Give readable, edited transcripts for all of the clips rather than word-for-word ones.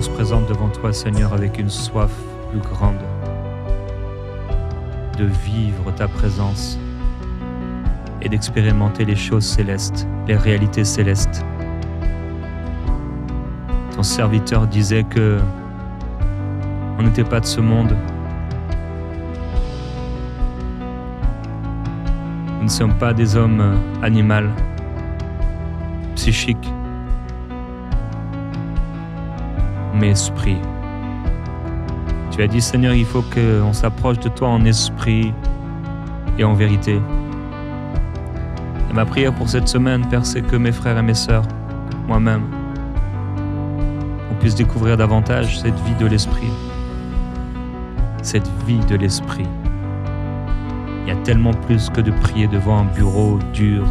se présente devant toi, Seigneur, avec une soif plus grande de vivre ta présence et d'expérimenter les choses célestes, les réalités célestes. Ton serviteur disait que on n'était pas de ce monde. Nous ne sommes pas des hommes animaux, psychiques, mais esprits. Tu as dit, Seigneur, il faut qu'on s'approche de toi en esprit et en vérité. Et ma prière pour cette semaine, Père, c'est que mes frères et mes sœurs, moi-même, on puisse découvrir davantage cette vie de l'esprit. Cette vie de l'esprit. Il y a tellement plus que de prier devant un bureau dur.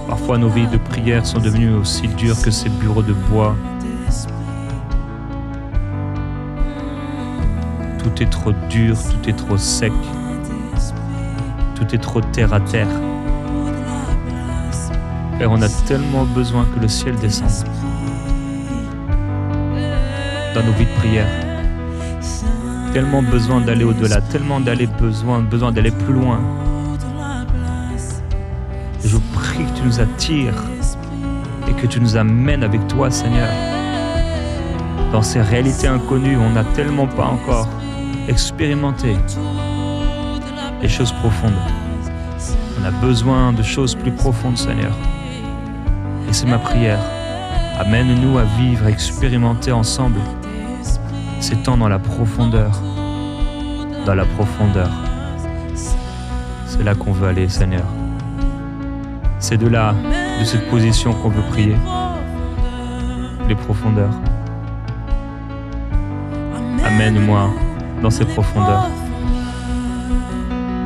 Parfois, nos vies de prière sont devenues aussi dures que ces bureaux de bois. Tout est trop dur, tout est trop sec, tout est trop terre à terre. Père, on a tellement besoin que le ciel descende dans nos vies de prière. Tellement besoin d'aller au-delà, tellement besoin d'aller plus loin. Je prie que tu nous attires et que tu nous amènes avec toi, Seigneur. Dans ces réalités inconnues, on n'a tellement pas encore expérimenté les choses profondes. On a besoin de choses plus profondes, Seigneur. Et c'est ma prière. Amène-nous à vivre, à expérimenter ensemble ces temps dans la profondeur. Dans la profondeur. C'est là qu'on veut aller, Seigneur. C'est de là, de cette position qu'on veut prier. Les profondeurs. Amène-moi dans ces profondeurs.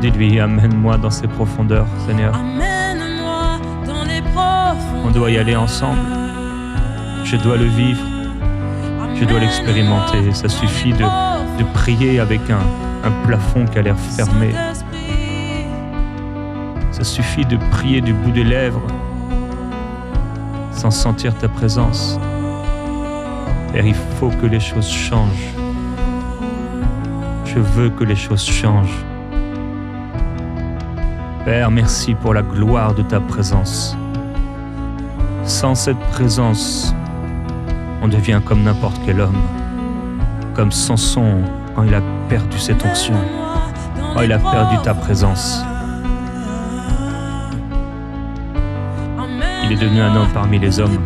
Dis-lui, amène-moi dans ces profondeurs, Seigneur. On doit y aller ensemble. Je dois le vivre. Je dois l'expérimenter. Ça suffit de prier avec un plafond qui a l'air fermé. Ça suffit de prier du bout des lèvres sans sentir ta présence. Père, il faut que les choses changent. Je veux que les choses changent. Père, merci pour la gloire de ta présence. Sans cette présence, on devient comme n'importe quel homme. Comme Samson quand il a perdu cette onction. Quand il a perdu ta présence. Il est devenu un homme parmi les hommes.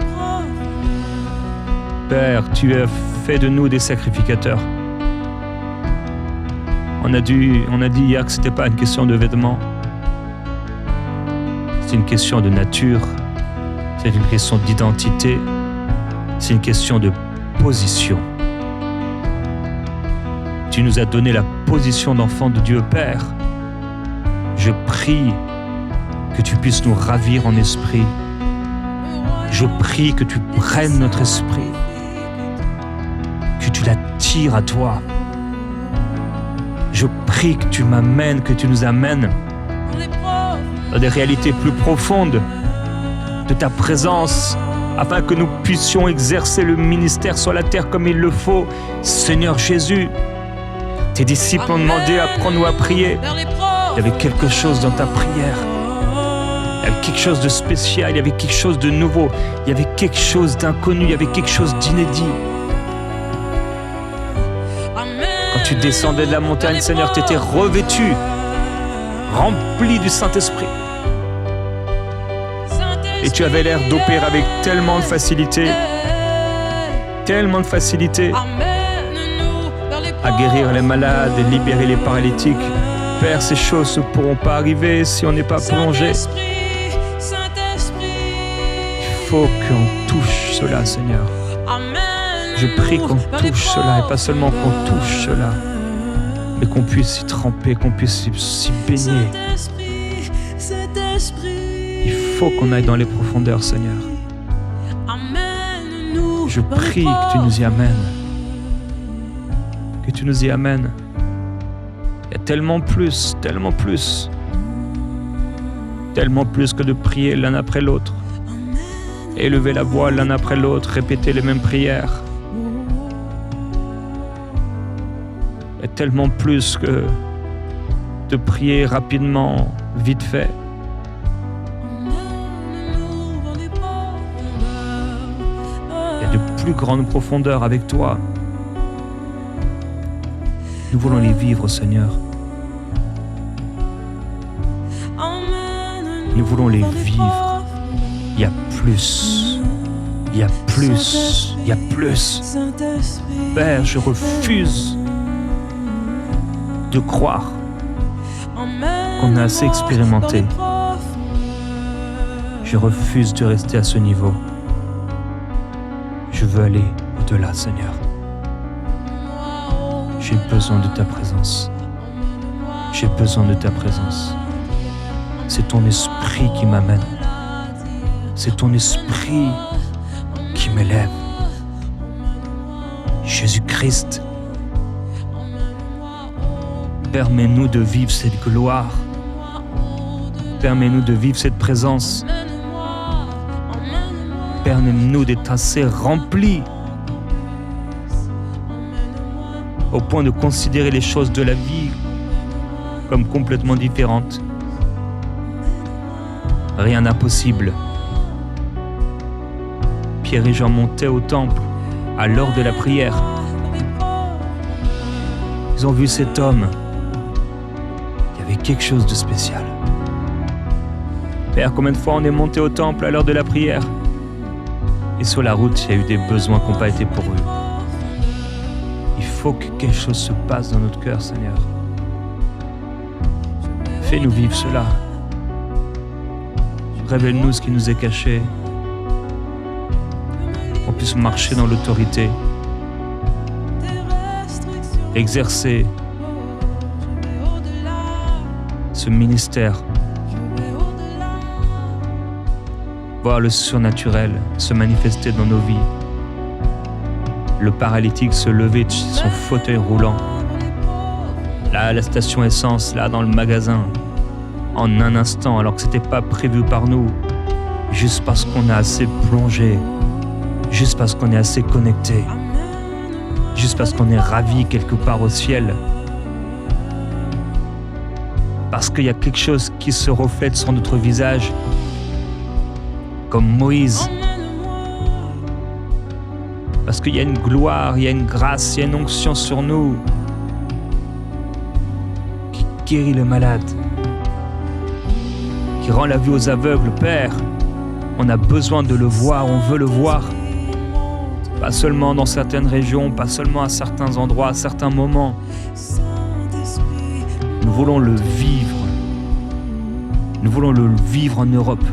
Père, tu as fait de nous des sacrificateurs. On a dit hier que ce n'était pas une question de vêtements. C'est une question de nature. C'est une question d'identité. C'est une question de position. Tu nous as donné la position d'enfant de Dieu Père. Je prie que tu puisses nous ravir en esprit. Je prie que tu prennes notre esprit, que tu l'attires à toi. Je prie que tu m'amènes, que tu nous amènes dans des réalités plus profondes de ta présence, afin que nous puissions exercer le ministère sur la terre comme il le faut. Seigneur Jésus, tes disciples ont demandé, apprends-nous à prier. Il y avait quelque chose dans ta prière. Il y avait quelque chose de spécial, il y avait quelque chose de nouveau, il y avait quelque chose d'inconnu, il y avait quelque chose d'inédit. Quand tu descendais de la montagne, Seigneur, tu étais revêtu, rempli du Saint-Esprit. Et tu avais l'air d'opérer avec tellement de facilité à guérir les malades et libérer les paralytiques. Père, ces choses ne pourront pas arriver si on n'est pas plongé. Il faut qu'on touche cela, Seigneur. Je prie qu'on touche cela, et pas seulement qu'on touche cela, mais qu'on puisse y tremper, qu'on puisse s'y baigner. Il faut qu'on aille dans les profondeurs, Seigneur. Je prie que tu nous y amènes. Que tu nous y amènes. Il y a tellement plus que de prier l'un après l'autre. élever la voix l'un après l'autre, répéter les mêmes prières. Et tellement plus que de prier rapidement, vite fait. Il y a de plus grandes profondeurs avec toi. Nous voulons les vivre, Seigneur. Nous voulons les vivre. Il y a plus. Il y a plus. Il y a plus. Père, je refuse de croire qu'on a assez expérimenté. Je refuse de rester à ce niveau. Je veux aller au-delà, Seigneur. J'ai besoin de ta présence. J'ai besoin de ta présence. C'est ton esprit qui m'amène. C'est ton esprit qui m'élève. Jésus-Christ, permets-nous de vivre cette gloire. Permets-nous de vivre cette présence. Permets-nous d'être assez remplis au point de considérer les choses de la vie comme complètement différentes. Rien d'impossible. Pierre et Jean montaient au temple à l'heure de la prière. Ils ont vu cet homme. Il y avait quelque chose de spécial. Père, combien de fois on est monté au temple à l'heure de la prière et sur la route, il y a eu des besoins qui n'ont pas été pourvus. Il faut que quelque chose se passe dans notre cœur, Seigneur. Fais-nous vivre cela. Révèle-nous ce qui nous est caché. Qu'on puisse marcher dans l'autorité. Exercer ce ministère. Voir le surnaturel se manifester dans nos vies. Le paralytique se lever de son fauteuil roulant. Là, à la station essence, là, dans le magasin. En un instant, alors que c'était pas prévu par nous. Juste parce qu'on est assez plongé. Juste parce qu'on est assez connecté. Juste parce qu'on est ravi quelque part au ciel. Parce qu'il y a quelque chose qui se reflète sur notre visage. Comme Moïse. Parce qu'il y a une gloire, il y a une grâce, il y a une onction sur nous qui guérit le malade, qui rend la vue aux aveugles. Père, on a besoin de le voir, on veut le voir. Pas seulement dans certaines régions, pas seulement à certains endroits, à certains moments. Nous voulons le vivre. Nous voulons le vivre en Europe.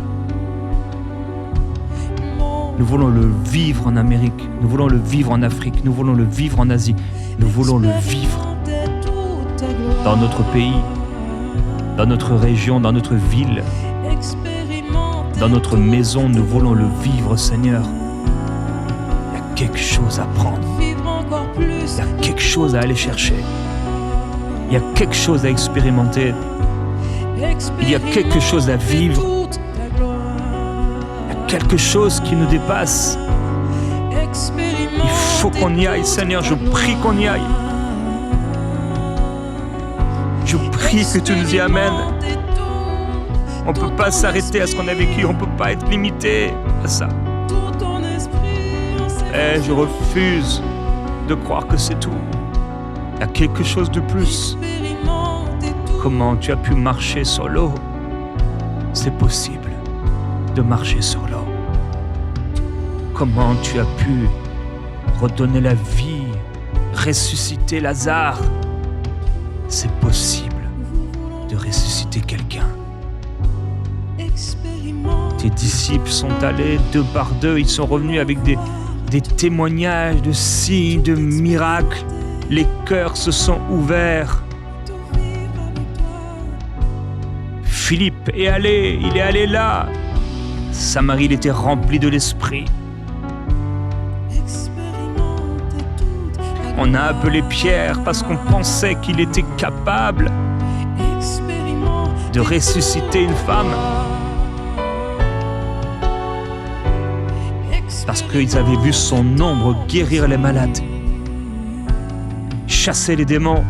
Nous voulons le vivre en Amérique. Nous voulons le vivre en Afrique. Nous voulons le vivre en Asie. Nous voulons le vivre dans notre pays, dans notre région, dans notre ville, dans notre maison. Nous voulons le vivre, Seigneur. Il y a quelque chose à prendre. Il y a quelque chose à aller chercher. Il y a quelque chose à expérimenter. Il y a quelque chose à vivre. Quelque chose qui nous dépasse. Il faut qu'on y aille, Seigneur, je prie qu'on y aille. Je prie que tu nous y amènes. On ne peut pas s'arrêter à ce qu'on a vécu, on ne peut pas être limité à ça. Et je refuse de croire que c'est tout. Il y a quelque chose de plus. Comment tu as pu marcher sur l'eau? C'est possible de marcher sur l'eau. Comment tu as pu redonner la vie, ressusciter Lazare? C'est possible de ressusciter quelqu'un. Tes disciples sont allés deux par deux, ils sont revenus avec des témoignages de signes, de miracles. Les cœurs se sont ouverts. Philippe est allé, il est allé là. Samarie, il était rempli de l'esprit. On a appelé Pierre parce qu'on pensait qu'il était capable de ressusciter une femme. parce qu'ils avaient vu son ombre guérir les malades, chasser les démons.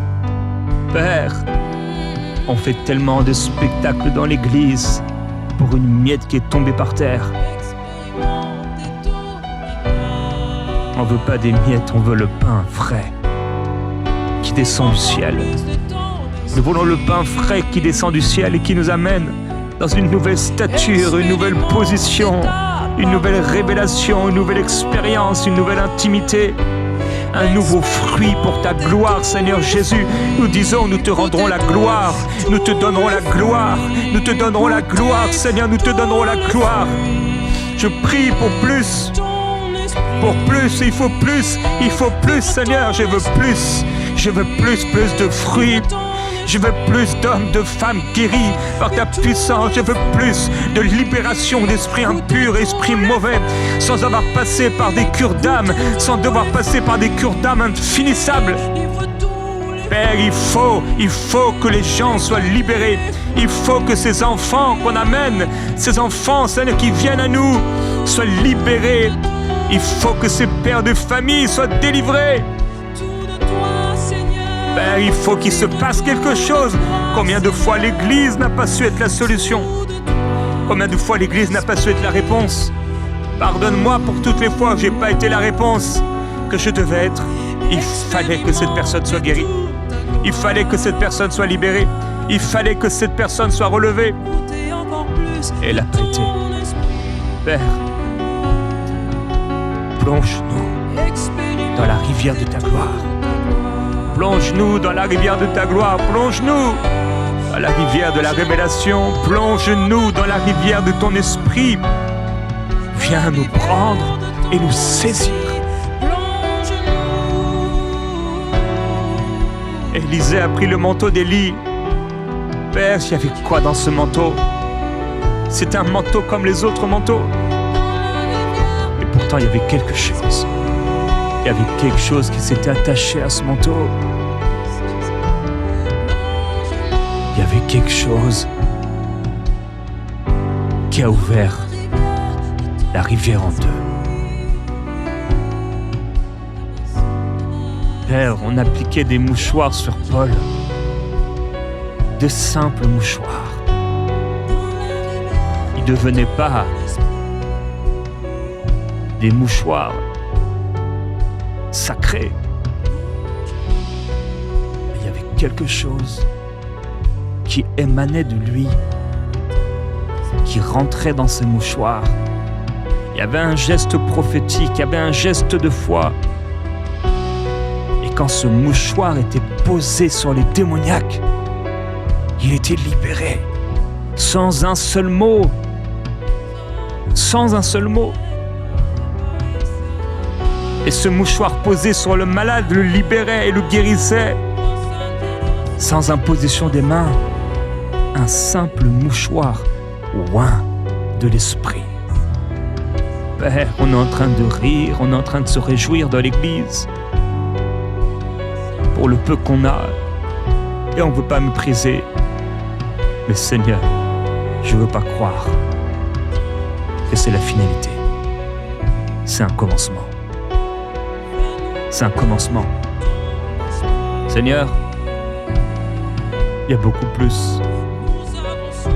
Père, on fait tellement de spectacles dans l'église pour une miette qui est tombée par terre. On veut pas des miettes, on veut le pain frais qui descend du ciel. Nous voulons le pain frais qui descend du ciel et qui nous amène dans une nouvelle stature, une nouvelle position, une nouvelle révélation, une nouvelle expérience, une nouvelle intimité, un nouveau fruit pour ta gloire, Seigneur Jésus. Nous disons, nous te rendrons la gloire, nous te donnerons la gloire, nous te donnerons la gloire, Seigneur, nous te donnerons la gloire. Je prie pour plus, il faut plus, Seigneur, je veux plus de fruits. Je veux plus d'hommes, de femmes guéris par ta puissance. Je veux plus de libération d'esprits impurs, esprits mauvais, sans avoir passé par des cures d'âme, sans devoir passer par des cures d'âme infinissables. Père, il faut que les gens soient libérés. Il faut que ces enfants qu'on amène, ces enfants, Seigneur, qui viennent à nous, soient libérés. Il faut que ces pères de famille soient délivrés. Père, il faut qu'il se passe quelque chose. Combien de fois l'Église n'a pas su être la solution? Combien de fois l'Église n'a pas su être la réponse? Pardonne-moi pour toutes les fois que je n'ai pas été la réponse que je devais être. Il fallait que cette personne soit guérie. Il fallait que cette personne soit libérée. Il fallait que cette personne soit relevée. Et elle n'a pas été. Père, plonge-nous dans la rivière de ta gloire. Plonge-nous dans la rivière de ta gloire. Plonge-nous dans la rivière de la révélation. Plonge-nous dans la rivière de ton esprit. Viens nous prendre et nous saisir. Élisée a pris le manteau d'Élie. Père, il y avait quoi dans ce manteau? C'est un manteau comme les autres manteaux. Et pourtant, il y avait quelque chose. Il y avait quelque chose qui s'était attaché à ce manteau. Il y avait quelque chose qui a ouvert la rivière en deux. Père, on appliquait des mouchoirs sur Paul. De simples mouchoirs. Ils ne devenaient pas des mouchoirs sacré. Mais il y avait quelque chose qui émanait de lui, qui rentrait dans ses mouchoirs. Il y avait un geste prophétique, il y avait un geste de foi. Et quand ce mouchoir était posé sur les démoniaques, il était libéré, sans un seul mot. Sans un seul mot. Et ce mouchoir posé sur le malade le libérait et le guérissait. Sans imposition des mains, un simple mouchoir oint de l'esprit. Père, on est en train de rire, on est en train de se réjouir dans l'église pour le peu qu'on a, et on ne veut pas mépriser. Mais Seigneur, je ne veux pas croire que c'est la finalité. C'est un commencement. C'est un commencement. Seigneur, il y a beaucoup plus.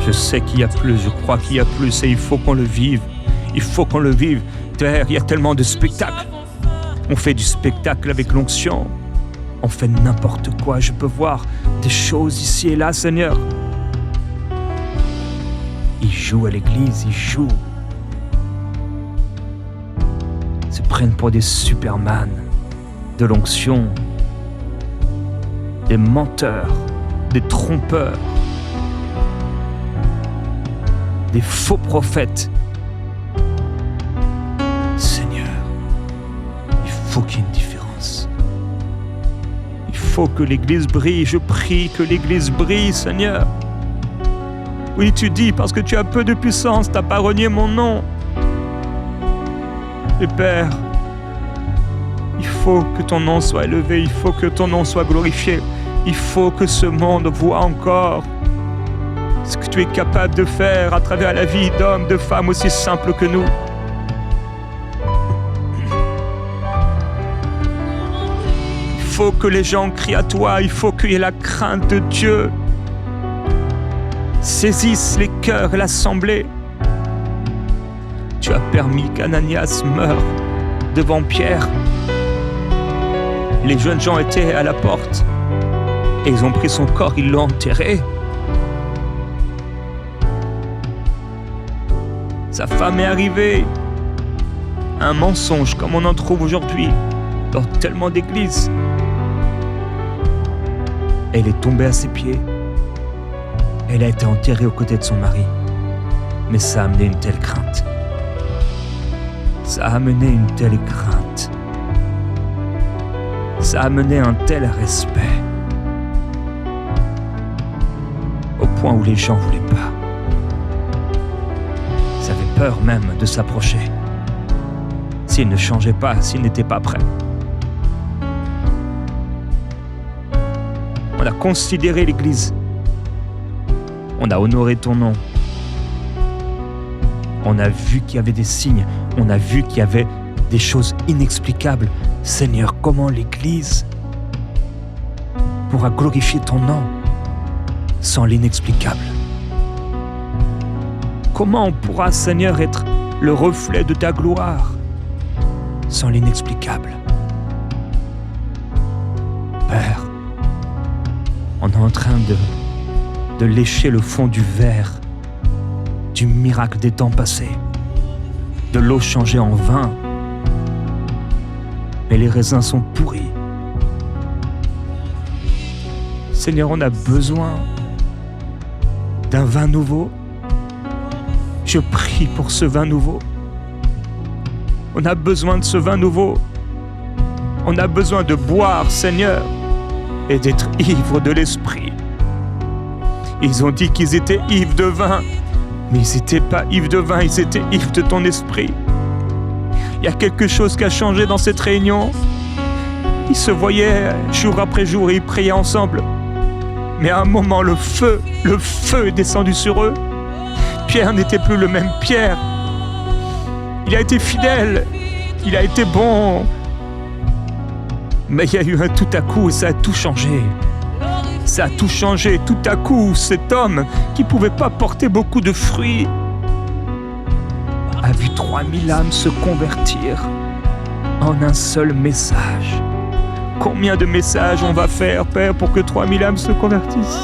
Je sais qu'il y a plus, je crois qu'il y a plus et il faut qu'on le vive. Il faut qu'on le vive. Père, il y a tellement de spectacles. On fait du spectacle avec l'onction. On fait n'importe quoi. Je peux voir des choses ici et là, Seigneur. Ils jouent à l'église, ils jouent. Ils se prennent pour des superman. De l'onction, des menteurs, des trompeurs, des faux prophètes. Seigneur, il faut qu'il y ait une différence. Il faut que l'Église brille. Je prie que l'Église brille, Seigneur. Oui, tu dis, parce que tu as peu de puissance, tu n'as pas renié mon nom. Et Père, il faut que ton nom soit élevé, il faut que ton nom soit glorifié. Il faut que ce monde voit encore ce que tu es capable de faire à travers la vie d'hommes, de femmes aussi simples que nous. faut que les gens crient à toi, il faut qu'il y ait la crainte de Dieu. Saisisse les cœurs et l'assemblée. Tu as permis qu'Ananias meure devant Pierre. Les jeunes gens étaient à la porte et ils ont pris son corps, ils l'ont enterré. Sa femme est arrivée. Un mensonge comme on en trouve aujourd'hui dans tellement d'églises. Elle est tombée à ses pieds. Elle a été enterrée aux côtés de son mari. Mais ça a amené une telle crainte. Ça a amené une telle crainte. Ça a amené un tel respect. Au point où les gens ne voulaient pas. Ils avaient peur même de s'approcher. S'ils ne changeaient pas, s'ils n'étaient pas prêts. On a considéré l'Église. On a honoré ton nom. On a vu qu'il y avait des signes. On a vu qu'il y avait des choses inexplicables. Seigneur, comment l'Église pourra glorifier ton nom sans l'inexplicable? Comment on pourra, Seigneur, être le reflet de ta gloire sans l'inexplicable? Père, on est en train de lécher le fond du verre du miracle des temps passés, de l'eau changée en vin, mais les raisins sont pourris. Seigneur, on a besoin d'un vin nouveau. Je prie pour ce vin nouveau. On a besoin de ce vin nouveau. On a besoin de boire, Seigneur, et d'être ivre de l'esprit. Ils ont dit qu'ils étaient ivres de vin, mais ils n'étaient pas ivres de vin, ils étaient ivres de ton esprit. Il y a quelque chose qui a changé dans cette réunion. Ils se voyaient jour après jour et ils priaient ensemble. Mais à un moment, le feu est descendu sur eux. Pierre n'était plus le même Pierre. Il a été fidèle, il a été bon. Mais il y a eu un tout à coup et ça a tout changé. Ça a tout changé. Tout à coup, cet homme qui ne pouvait pas porter beaucoup de fruits a vu 3000 âmes se convertir en un seul message. Combien de messages on va faire, Père, pour que 3000 âmes se convertissent?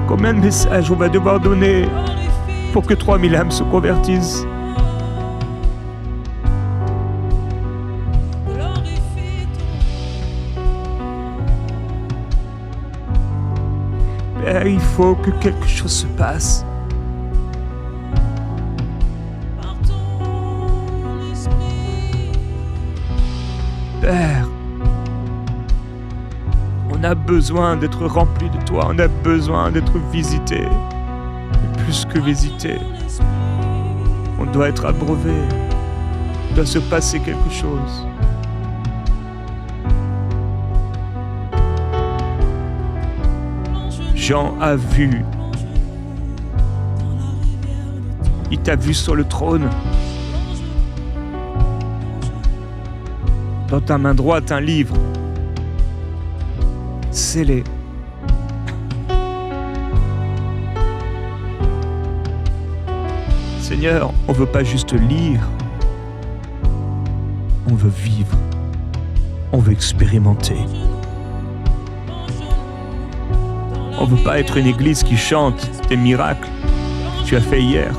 Combien de messages on va devoir donner pour que 3000 âmes se convertissent? Père, il faut que quelque chose se passe. Père, on a besoin d'être rempli de toi, on a besoin d'être visité. Et plus que visité, on doit être abreuvé, il doit se passer quelque chose. Jean a vu. Il t'a vu sur le trône. Dans ta main droite, un livre scellé. Seigneur, on ne veut pas juste lire. On veut vivre. On veut expérimenter. On ne veut pas être une église qui chante des miracles que tu as fait hier,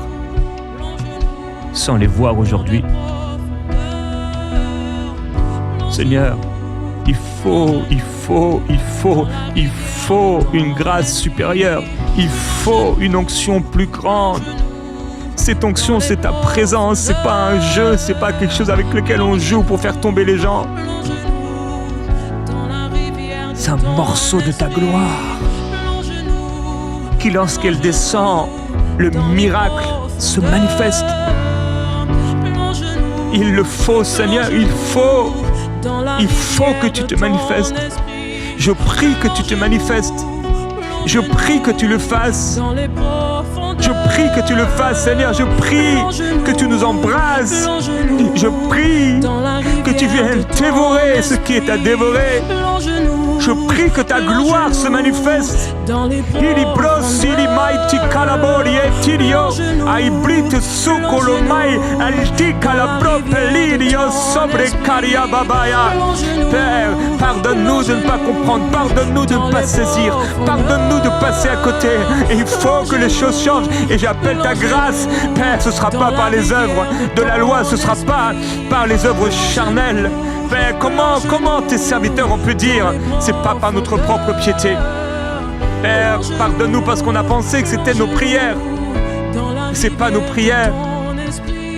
sans les voir aujourd'hui. Seigneur, il faut une grâce supérieure. Il faut une onction plus grande. Cette onction, c'est ta présence, c'est pas un jeu, c'est pas quelque chose avec lequel on joue pour faire tomber les gens. C'est un morceau de ta gloire qui, lorsqu'elle descend, le miracle se manifeste. Il le faut, Seigneur, il faut que tu te manifestes. Je prie que tu te manifestes. Je prie que tu le fasses. Je prie que tu le fasses, Seigneur. Je prie que tu nous embrasses. Je prie que tu viennes dévorer ce qui est à dévorer. Je prie que ta gloire se manifeste. Il bros, il mighty calabori et tirio. Aibrit sukolomai, alti calabro pelilio sobre caria babaya. Père, pardonne-nous de ne pas comprendre. Pardonne-nous de ne pas saisir. Pardonne-nous de passer à côté. Et il faut que les choses changent. Et j'appelle ta grâce. Père, ce ne sera pas par les œuvres de la loi. Ce ne sera pas par les œuvres charnelles. Père, comment tes serviteurs ont pu dire c'est pas par notre propre piété. Père, pardonne-nous parce qu'on a pensé que c'était nos prières. C'est pas nos prières.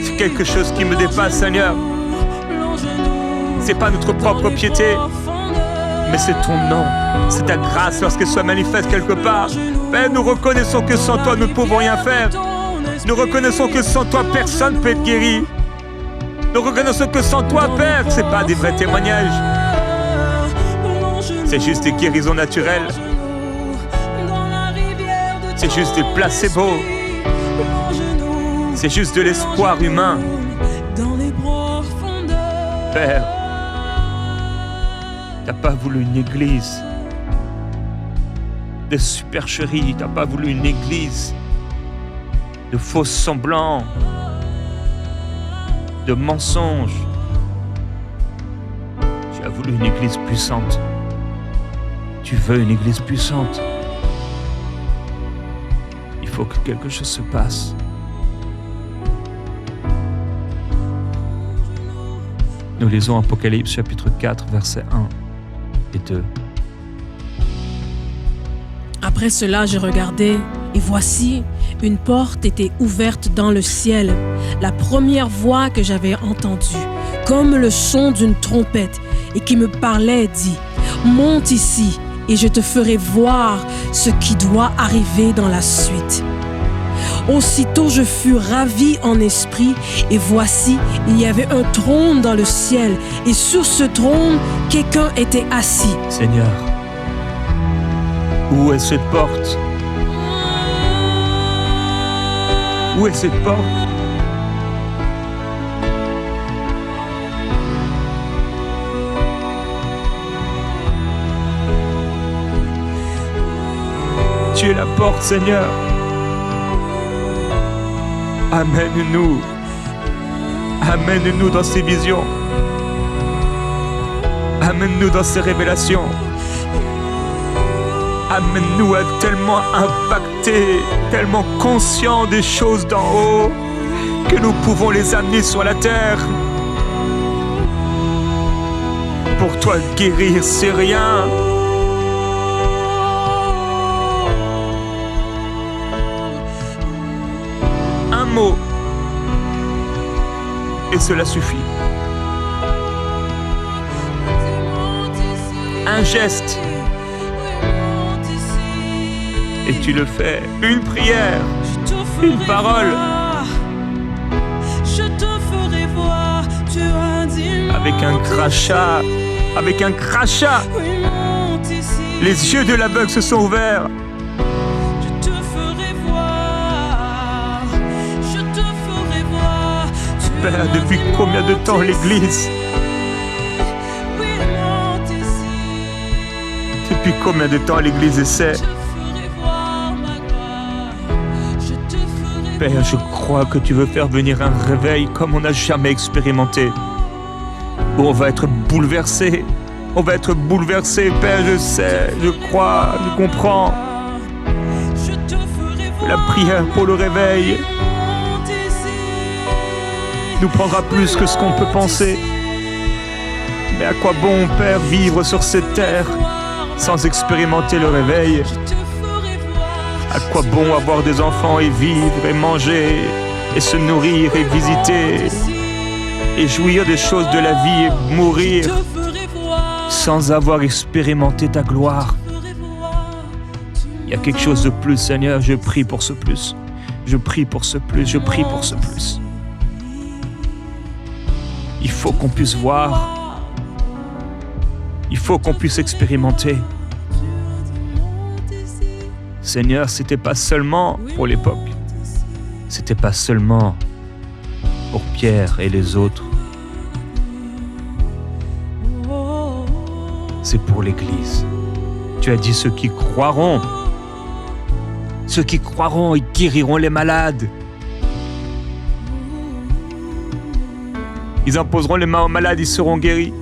C'est quelque chose qui me dépasse, Seigneur. C'est pas notre propre piété, mais c'est ton nom. C'est ta grâce lorsqu'elle soit manifeste quelque part. Père, nous reconnaissons que sans toi, nous ne pouvons rien faire. Nous reconnaissons que sans toi, personne ne peut être guéri. Nous reconnaissons que sans toi, Père, ce n'est pas des vrais témoignages. C'est juste des guérisons naturelles. C'est juste des placebos. C'est juste de l'espoir humain. Père, t'as pas voulu une église de supercherie. T'as pas voulu une église de faux semblants, de mensonges. Tu as voulu une église puissante. Tu veux une église puissante. Il faut que quelque chose se passe. Nous lisons Apocalypse chapitre 4, versets 1 et 2. Après cela, je regardais, et voici, une porte était ouverte dans le ciel. La première voix que j'avais entendue, comme le son d'une trompette, et qui me parlait, dit « Monte ici, et je te ferai voir ce qui doit arriver dans la suite. » Aussitôt je fus ravi en esprit, et voici, il y avait un trône dans le ciel, et sur ce trône, quelqu'un était assis. Seigneur, où est cette porte? Où est cette porte? Tu es la porte, Seigneur. Amène-nous. Amène-nous dans ces visions. Amène-nous dans ces révélations. Amène-nous à être tellement impactés, tellement conscients des choses d'en haut, que nous pouvons les amener sur la terre. Pour toi, guérir, c'est rien. Un mot, et cela suffit. Un geste, et tu le fais. Une prière, une parole. Je te ferai voir, tu as dit. Avec un crachat, avec un crachat. Les yeux de l'aveugle se sont ouverts. Je te ferai voir, je te ferai voir. Père, depuis combien de temps l'Église? Depuis combien de temps l'Église essaie? Père, je crois que tu veux faire venir un réveil comme on n'a jamais expérimenté. Où on va être bouleversé. On va être bouleversé, Père, je sais, je crois, je comprends. La prière pour le réveil nous prendra plus que ce qu'on peut penser. Mais à quoi bon, Père, vivre sur cette terre sans expérimenter le réveil? À quoi bon avoir des enfants et vivre et manger et se nourrir et visiter et jouir des choses de la vie et mourir sans avoir expérimenté ta gloire? Il y a quelque chose de plus, Seigneur, je prie pour ce plus. Je prie pour ce plus, je prie pour ce plus. Il faut qu'on puisse voir. Il faut qu'on puisse expérimenter. Seigneur, c'était pas seulement pour l'époque. c'était pas seulement pour Pierre et les autres, c'est pour l'Église. Tu as dit ceux qui croiront, ils guériront les malades. Ils imposeront les mains aux malades, ils seront guéris.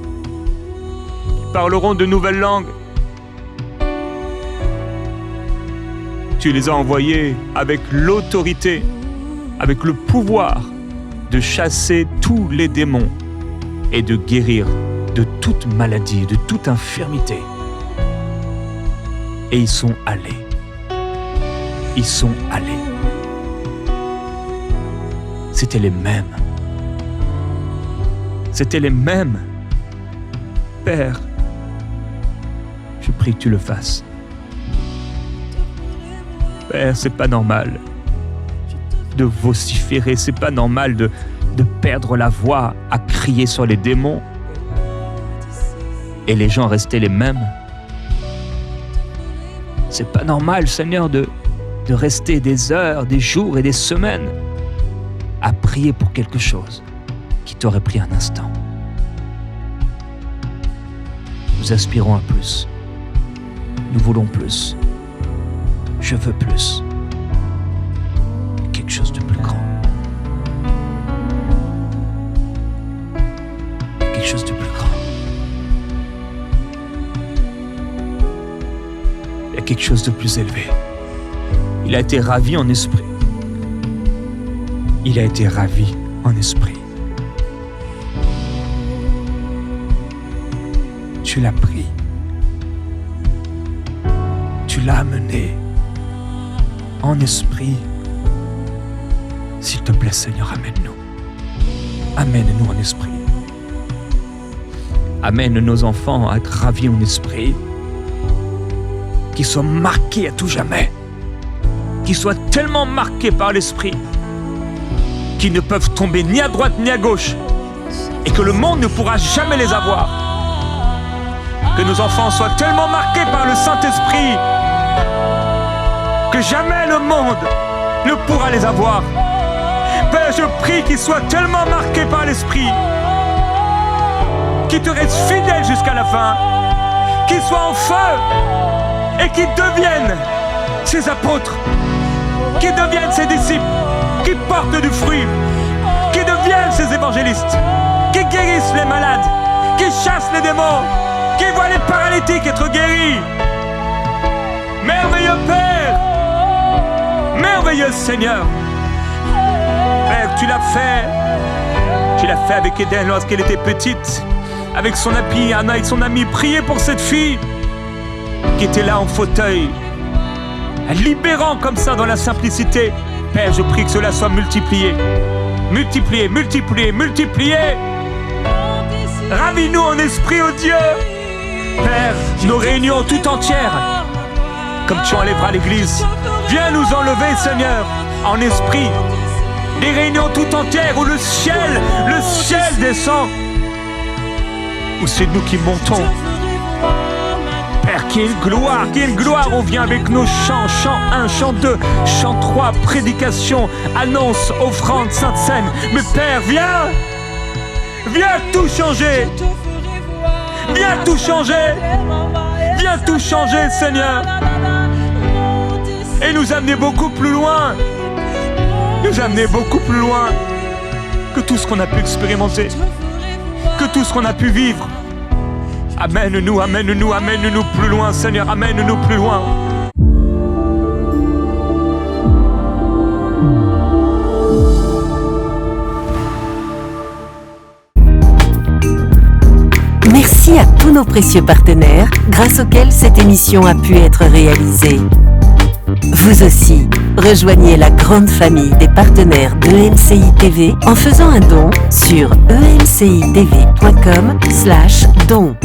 Ils parleront de nouvelles langues. Tu les as envoyés avec l'autorité, avec le pouvoir de chasser tous les démons et de guérir de toute maladie, de toute infirmité. Et ils sont allés. Ils sont allés. C'était les mêmes. C'était les mêmes. Père, je prie que tu le fasses. Père, c'est pas normal de vociférer, c'est pas normal de perdre la voix à crier sur les démons et les gens restaient les mêmes. C'est pas normal, Seigneur, de rester des heures, des jours et des semaines à prier pour quelque chose qui t'aurait pris un instant. Nous aspirons à plus. Nous voulons plus. Je veux plus. Quelque chose de plus grand. Quelque chose de plus grand. Il y a quelque chose de plus élevé. Il a été ravi en esprit. Il a été ravi en esprit. Tu l'as pris. Tu l'as amené en esprit. S'il te plaît, Seigneur, amène-nous. Amène-nous en esprit. Amène nos enfants à être ravis en esprit. Qu'ils soient marqués à tout jamais. Qu'ils soient tellement marqués par l'esprit qu'ils ne peuvent tomber ni à droite ni à gauche et que le monde ne pourra jamais les avoir. Que nos enfants soient tellement marqués par le Saint-Esprit que jamais le monde ne pourra les avoir. Père, je prie qu'ils soient tellement marqués par l'Esprit, qu'ils te restent fidèles jusqu'à la fin, qu'ils soient en feu et qu'ils deviennent ses apôtres, qu'ils deviennent ses disciples, qu'ils portent du fruit, qu'ils deviennent ses évangélistes, qu'ils guérissent les malades, qu'ils chassent les démons, qu'ils voient les paralytiques être guéris. Merveilleux Père, merveilleux Seigneur. Père, tu l'as fait avec Eden lorsqu'elle était petite, avec son amie Anna et son ami. Priez pour cette fille qui était là en fauteuil, libérant comme ça dans la simplicité. Père, je prie que cela soit multiplié, multiplié, multiplié, multiplié. Ravis-nous en esprit, ô Dieu. Père, nos réunions tout entières, comme tu enlèveras l'Église, viens nous enlever, Seigneur, en esprit. Des réunions tout entières où le ciel descend, où c'est nous qui montons. Père, qu'il y ait une gloire, on vient avec nos chants, chant 1, chant 2, chant 3, prédication, annonce, offrande, sainte scène. Mais Père, viens tout changer. Viens tout changer. Viens tout changer, Seigneur. Et nous amener beaucoup plus loin. Nous amener beaucoup plus loin que tout ce qu'on a pu expérimenter, que tout ce qu'on a pu vivre. Amène-nous, amène-nous, amène-nous plus loin, Seigneur. Amène-nous plus loin. Merci à tous nos précieux partenaires, grâce auxquels cette émission a pu être réalisée. Vous aussi, rejoignez la grande famille des partenaires d'EMCI TV en faisant un don sur emcitv.com/don.